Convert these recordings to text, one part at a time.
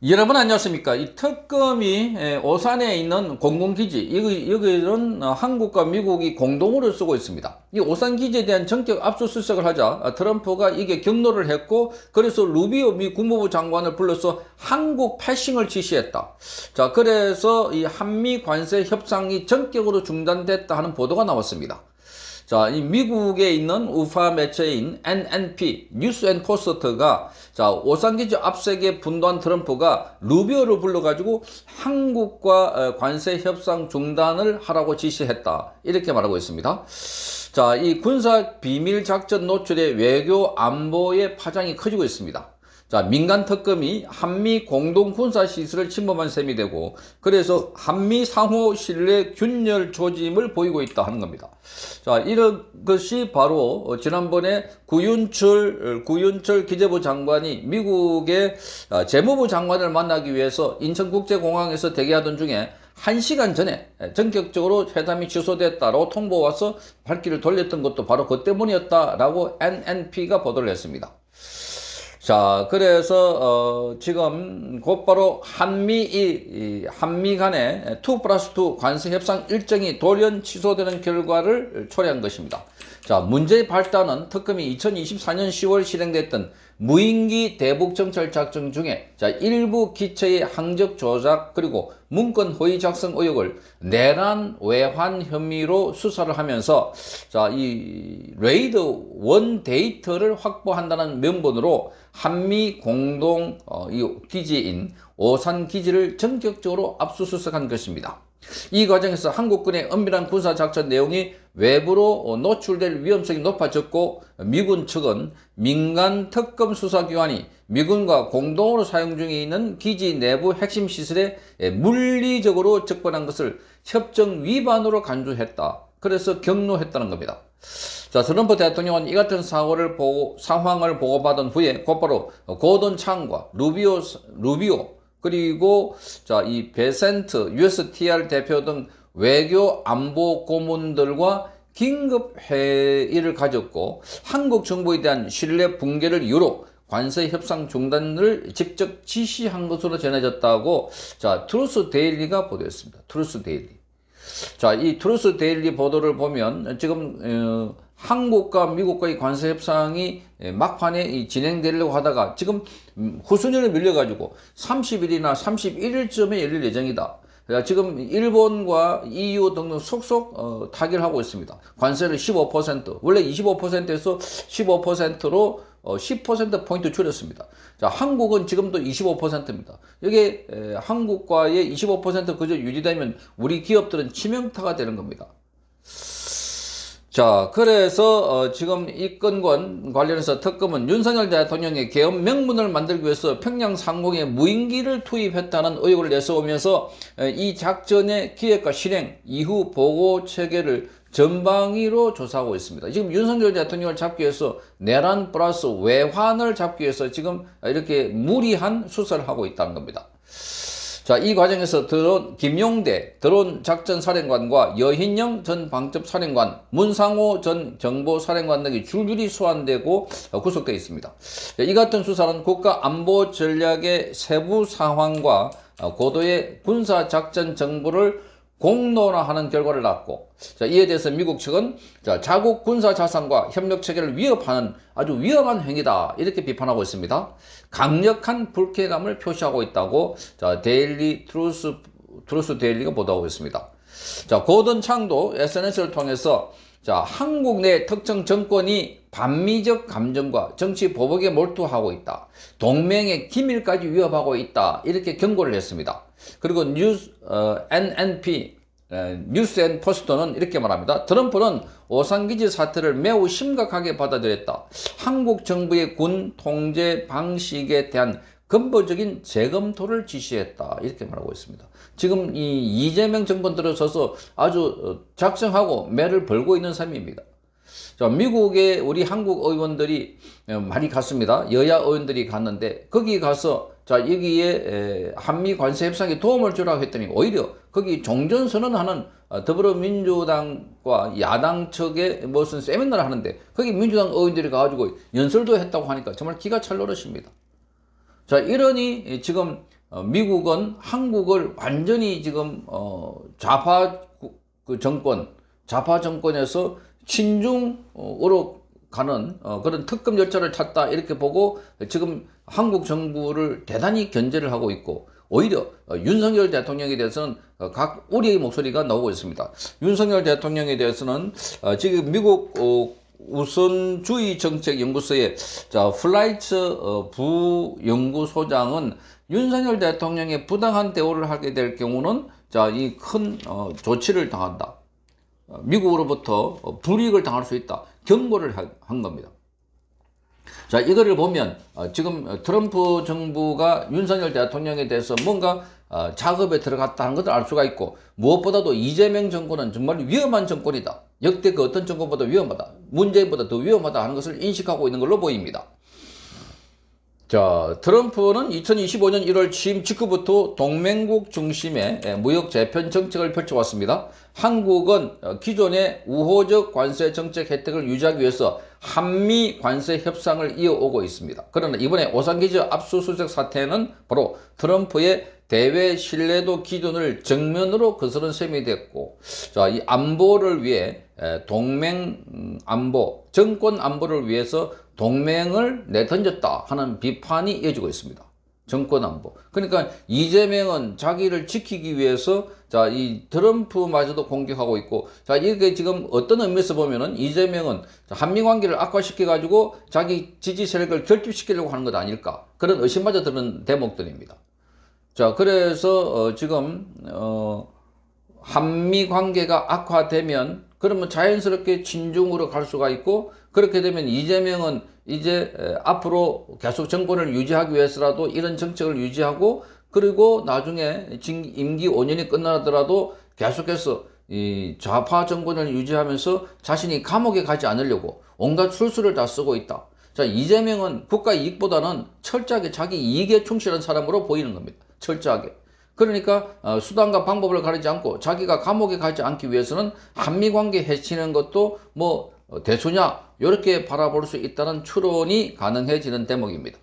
여러분 안녕하십니까? 이 특검이 오산에 있는 공군기지, 여기는 한국과 미국이 공동으로 쓰고 있습니다. 이 오산 기지에 대한 전격 압수수색을 하자 트럼프가 이게 경로를 했고, 그래서 루비오 미 국무부 장관을 불러서 한국 패싱을 지시했다. 자, 그래서 이 한미 관세 협상이 전격으로 중단됐다 하는 보도가 나왔습니다. 자, 이 미국에 있는 우파 매체인 NNP 뉴스 앤 포스트가 자, 오산기지 압색에 분노한 트럼프가 루비오를 불러가지고 한국과 관세 협상 중단을 하라고 지시했다. 이렇게 말하고 있습니다. 자, 이 군사 비밀 작전 노출의 외교 안보의 파장이 커지고 있습니다. 자, 민간 특검이 한미 공동 군사 시설을 침범한 셈이 되고, 그래서 한미 상호 신뢰 균열 조짐을 보이고 있다 하는 겁니다. 자, 이런 것이 바로 지난번에 구윤철 기재부 장관이 미국의 재무부 장관을 만나기 위해서 인천국제공항에서 대기하던 중에 1시간 전에 전격적으로 회담이 취소됐다라고 통보 와서 발길을 돌렸던 것도 바로 그 때문이었다라고 NNP가 보도를 했습니다. 자, 그래서 지금 곧바로 한미 간의 2+2 관세 협상 일정이 돌연 취소되는 결과를 초래한 것입니다. 자, 문제의 발단은 특검이 2024년 10월 실행됐던 무인기 대북 정찰 작전 중에 자, 일부 기체의 항적 조작 그리고 문건 허위 작성 의혹을 내란 외환 혐의로 수사를 하면서 자, 이 레이드 원 데이터를 확보한다는 명분으로 한미 공동 기지인 오산 기지를 전격적으로 압수수색한 것입니다. 이 과정에서 한국군의 엄밀한 군사작전 내용이 외부로 노출될 위험성이 높아졌고, 미군 측은 민간 특검 수사기관이 미군과 공동으로 사용 중에 있는 기지 내부 핵심 시설에 물리적으로 접근한 것을 협정 위반으로 간주했다. 그래서 경로했다는 겁니다. 자, 트럼프 대통령은 이 같은 상황을 보고받은 후에 곧바로 고던 창과 루비오 그리고 자, 이 베센트 USTR 대표 등 외교 안보 고문들과 긴급 회의를 가졌고, 한국 정부에 대한 신뢰 붕괴를 이유로 관세 협상 중단을 직접 지시한 것으로 전해졌다고 자, 트루스 데일리가 보도했습니다. 트루스 데일리. 자, 이 트루스 데일리 보도를 보면 지금 한국과 미국과의 관세 협상이 막판에 진행되려고 하다가 지금 후순위로 밀려가지고 30일이나 31일쯤에 열릴 예정이다. 지금 일본과 EU 등등 속속 타결하고 있습니다. 관세를 15%, 원래 25%에서 15%로 10%포인트 줄였습니다. 자, 한국은 지금도 25%입니다. 이게 한국과의 25% 그저 유지되면 우리 기업들은 치명타가 되는 겁니다. 자, 그래서 지금 이 건과 관련해서 특검은 윤석열 대통령의 계엄 명분을 만들기 위해서 평양 상공에 무인기를 투입했다는 의혹을 내세우면서 이 작전의 기획과 실행, 이후 보고 체계를 전방위로 조사하고 있습니다. 지금 윤석열 대통령을 잡기 위해서 내란 플러스 외환을 잡기 위해서 지금 이렇게 무리한 수사를 하고 있다는 겁니다. 자, 이 과정에서 김용대 드론 작전 사령관과 여hin영 전 방첩 사령관, 문상호 전 정보 사령관 등이 줄줄이 소환되고 구속되어 있습니다. 이 같은 수사는 국가 안보 전략의 세부 상황과 고도의 군사 작전 정보를 공론화하는 결과를 낳았고, 자, 이에 대해서 미국 측은 자, 자국 군사 자산과 협력 체계를 위협하는 아주 위험한 행위다 이렇게 비판하고 있습니다. 강력한 불쾌감을 표시하고 있다고 자, 트루스 데일리가 보도하고 있습니다. 자, 고든 창도 SNS를 통해서 자, 한국 내 특정 정권이 반미적 감정과 정치 보복에 몰두하고 있다. 동맹의 기밀까지 위협하고 있다. 이렇게 경고를 했습니다. 그리고 NNP 뉴스 앤 포스터는 이렇게 말합니다. 트럼프는 오산기지 사태를 매우 심각하게 받아들였다. 한국 정부의 군 통제 방식에 대한 근본적인 재검토를 지시했다. 이렇게 말하고 있습니다. 지금 이 이재명 정권 들어서서 아주 작성하고 매를 벌고 있는 셈입니다. 자, 미국에 우리 한국 의원들이 많이 갔습니다. 여야 의원들이 갔는데 거기 가서 자, 여기에 한미 관세 협상에 도움을 주라고 했더니 오히려 거기 종전선언하는 더불어민주당과 야당 측의 무슨 세미나를 하는데 거기 민주당 의원들이 가가지고 연설도 했다고 하니까 정말 기가 찰 노릇입니다. 자, 이러니 지금 미국은 한국을 완전히 지금 좌파 정권, 좌파 정권에서 친중으로 가는 그런 특검 열차를 탔다 이렇게 보고 지금 한국 정부를 대단히 견제를 하고 있고, 오히려 윤석열 대통령에 대해서는 각 우리의 목소리가 나오고 있습니다. 윤석열 대통령에 대해서는 지금 미국 우선주의 정책 연구소의 플라이츠 부연구소장은 윤석열 대통령의 부당한 대우를 하게 될 경우는 이 큰 조치를 당한다, 미국으로부터 불이익을 당할 수 있다, 경고를 한 겁니다. 자, 이거를 보면 지금 트럼프 정부가 윤석열 대통령에 대해서 뭔가 작업에 들어갔다는 것을 알 수가 있고, 무엇보다도 이재명 정권은 정말 위험한 정권이다, 역대 그 어떤 정권보다 위험하다, 문재인보다 더 위험하다 하는 것을 인식하고 있는 걸로 보입니다. 자, 트럼프는 2025년 1월 취임 직후부터 동맹국 중심의 무역 재편 정책을 펼쳐왔습니다. 한국은 기존의 우호적 관세 정책 혜택을 유지하기 위해서 한미 관세 협상을 이어오고 있습니다. 그러나 이번에 오산기지 압수수색 사태는 바로 트럼프의 대외 신뢰도 기준을 정면으로 거스른 셈이 됐고, 자, 이 안보를 위해 동맹 안보, 정권 안보를 위해서 동맹을 내던졌다 하는 비판이 이어지고 있습니다. 정권 안보. 그러니까 이재명은 자기를 지키기 위해서 이 트럼프마저도 공격하고 있고, 이게 지금 어떤 의미에서 보면은 이재명은 한미 관계를 악화시켜 가지고 자기 지지 세력을 결집시키려고 하는 것 아닐까, 그런 의심마저 드는 대목들입니다. 자, 그래서 지금 한미 관계가 악화되면 그러면 자연스럽게 친중으로 갈 수가 있고, 그렇게 되면 이재명은 이제 앞으로 계속 정권을 유지하기 위해서라도 이런 정책을 유지하고, 그리고 나중에 임기 5년이 끝나더라도 계속해서 이 좌파 정권을 유지하면서 자신이 감옥에 가지 않으려고 온갖 술수를 다 쓰고 있다. 자, 이재명은 국가 이익보다는 철저하게 자기 이익에 충실한 사람으로 보이는 겁니다. 철저하게. 그러니까 수단과 방법을 가리지 않고 자기가 감옥에 가지 않기 위해서는 한미관계 해치는 것도 뭐 대수냐, 이렇게 바라볼 수 있다는 추론이 가능해지는 대목입니다.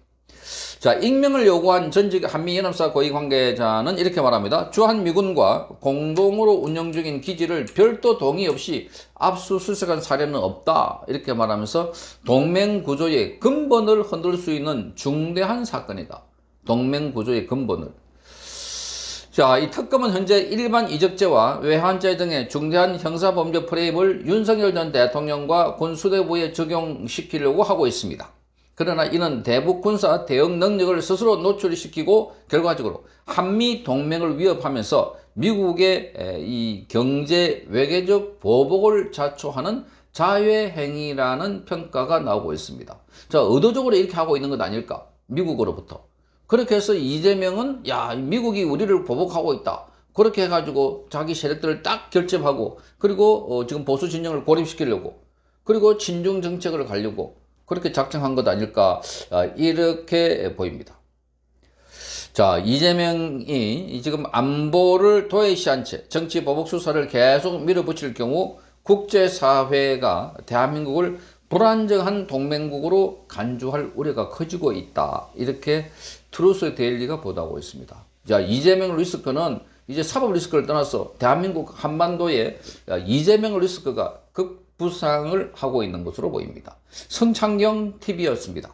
자, 익명을 요구한 전직 한미연합사 고위 관계자는 이렇게 말합니다. 주한미군과 공동으로 운영 중인 기지를 별도 동의 없이 압수수색한 사례는 없다, 이렇게 말하면서 동맹구조의 근본을 흔들 수 있는 중대한 사건이다, 동맹구조의 근본을. 자, 이 특검은 현재 일반 이적죄와 외환죄 등의 중대한 형사범죄 프레임을 윤석열 전 대통령과 군수대부에 적용시키려고 하고 있습니다. 그러나 이는 대북 군사 대응 능력을 스스로 노출시키고 결과적으로 한미 동맹을 위협하면서 미국의 이 경제 외교적 보복을 자초하는 자외행위라는 평가가 나오고 있습니다. 자, 의도적으로 이렇게 하고 있는 것 아닐까, 미국으로부터. 그렇게 해서 이재명은 미국이 우리를 보복하고 있다, 그렇게 해가지고 자기 세력들을 딱 결집하고, 그리고 지금 보수 진영을 고립시키려고, 그리고 친중 정책을 가려고 그렇게 작정한 것 아닐까, 이렇게 보입니다. 자, 이재명이 지금 안보를 도외시한 채 정치 보복 수사를 계속 밀어붙일 경우 국제사회가 대한민국을 불안정한 동맹국으로 간주할 우려가 커지고 있다, 이렇게 트루스 데일리가 보도하고 있습니다. 자, 이재명 리스크는 이제 사법 리스크를 떠나서 대한민국 한반도에 이재명 리스크가 급부상을 하고 있는 것으로 보입니다. 성창경 TV였습니다.